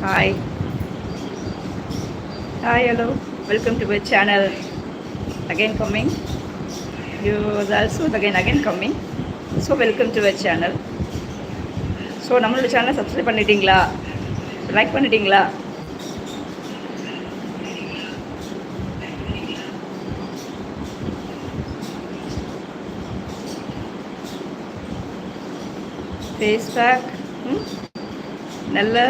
Hi, hello. Welcome to my channel. Again coming. You also again coming. So welcome to our channel. So நம்மளோட சேனலை subscribe பண்ணிட்டீங்களா, like பண்ணிட்டீங்களா? Face pack நல்ல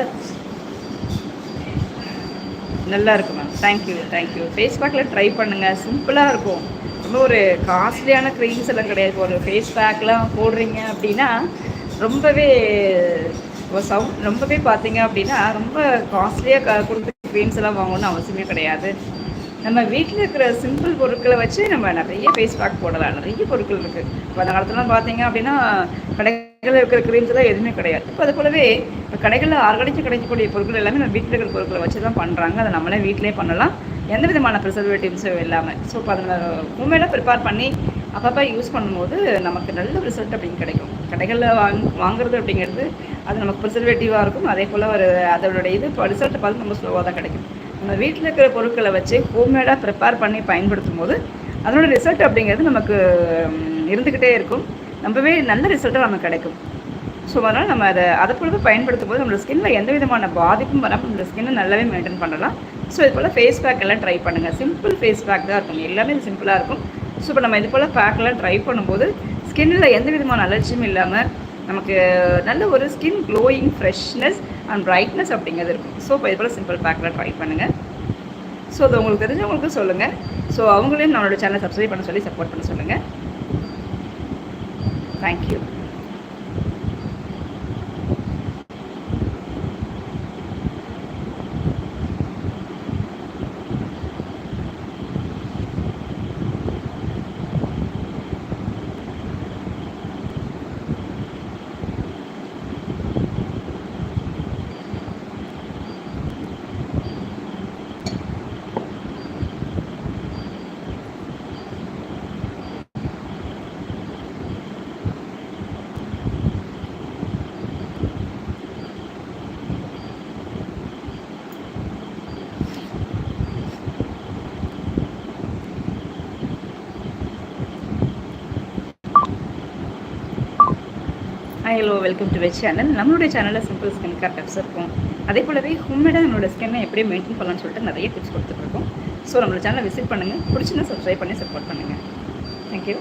நல்லா இருக்கும் ma'am. Thank you. Face பேக்கில் try பண்ணுங்கள், சிம்பிளாக இருக்கும். ரொம்ப ஒரு காஸ்ட்லியான க்ரீம்ஸ் எல்லாம் கிடையாது. ஒரு ஃபேஸ் பேக்லாம் போடுறீங்க அப்படின்னா ரொம்பவே ரொம்பவே பார்த்தீங்க அப்படின்னா ரொம்ப காஸ்ட்லியாக கொடுத்து க்ரீம்ஸ் எல்லாம் வாங்கணும்னு அவசியமே கிடையாது. நம்ம வீட்டில் இருக்கிற சிம்பிள் பொருட்களை வச்சு நம்ம நிறைய ஃபேஸ் பேக் போடலாம். நிறைய பொருட்கள் இருக்குது. இப்போ அந்த காலத்துலாம் பார்த்தீங்க அப்படின்னா கடைகளில் இருக்கிற க்ரீம்ஸ் எல்லாம் எதுவுமே கிடையாது. இப்போ அது போலவே இப்போ கடைகளில் ஆர்கானிக் கிடைக்கக்கூடிய பொருட்கள் எல்லாமே நம்ம வீட்டில் இருக்கிற பொருட்களை வச்சு தான் பண்ணுறாங்க. அதை நம்மளே வீட்டிலே பண்ணலாம், எந்த விதமான ப்ரிசர்வேட்டிவ்ஸும் இல்லாமல். ஸோ இப்போ அதை ஹோம்மேடாக ப்ரிப்பேர் பண்ணி அப்பப்போ யூஸ் பண்ணும்போது நமக்கு நல்ல ரிசல்ட் அப்படின்னு கிடைக்கும். கடைகளில் வாங்குறது அப்படிங்கிறது அது நமக்கு ப்ரிசர்வேட்டிவாக இருக்கும். அதே போல் ஒரு அதோட ரிசல்ட்டை பார்த்து நம்ம ஸ்லோவாக தான் கிடைக்கும். நம்ம வீட்டில் இருக்கிற பொருட்களை வச்சு ஹோம்மேடாக ப்ரிப்பேர் பண்ணி பயன்படுத்தும் போது அதனோட ரிசல்ட் அப்படிங்கிறது நமக்கு இருந்துக்கிட்டே இருக்கும். ரொம்பவே நல்ல ரிசல்ட்டாக நமக்கு கிடைக்கும். ஸோ அதனால் நம்ம அதை போலவே பயன்படுத்தும் போது நம்மளோட ஸ்கின்னில் எந்த விதமான பாதிப்பும் வராமல் நம்மளோட ஸ்கின்னை நல்லாவே மெயின்டைன் பண்ணலாம். ஸோ இது போல் ஃபேஸ் பேக் எல்லாம் ட்ரை பண்ணுங்கள். சிம்பிள் ஃபேஸ் பேக் தான் இருக்கும், எல்லாமே சிம்பிளாக இருக்கும். ஸோ இப்போ நம்ம இது போல் பேக்கெல்லாம் ட்ரை பண்ணும்போது ஸ்கின்னில் எந்த விதமான அலர்ஜியும் இல்லாமல் நமக்கு நல்ல ஒரு skin glowing freshness and brightness அப்படிங்கிறது இருக்கும். ஸோ இப்போ இது போல் சிம்பிள் பேக்கில் ட்ரை பண்ணுங்கள். ஸோ அது உங்களுக்கு தெரிஞ்சவங்களுக்கும் சொல்லுங்கள். ஸோ அவங்களையும் நம்மளோட சேனலை சப்ஸ்கிரைப் பண்ண சொல்லி சப்போர்ட் பண்ண சொல்லுங்கள். Thank you. Hello, welcome to my channel. நம்மளுடைய சேனலில் சிம்பிள் ஸ்கின் கேர் டிப்ஸ் இருக்கும். அதே போலவே ஹோம்மேடாக நம்மளோட ஸ்கின்னை எப்படி மெயின்டைன் பண்ணலாம்னு சொல்லிட்டு நிறைய டிப்ஸ் கொடுத்துட்ருக்கோம். ஸோ நம்மளோட சேனலை விசிட் பண்ணுங்கள். பிடிச்சிருந்தா சப்ஸ்கிரைப் பண்ணி சப்போர்ட் பண்ணுங்கள். தேங்க்யூ.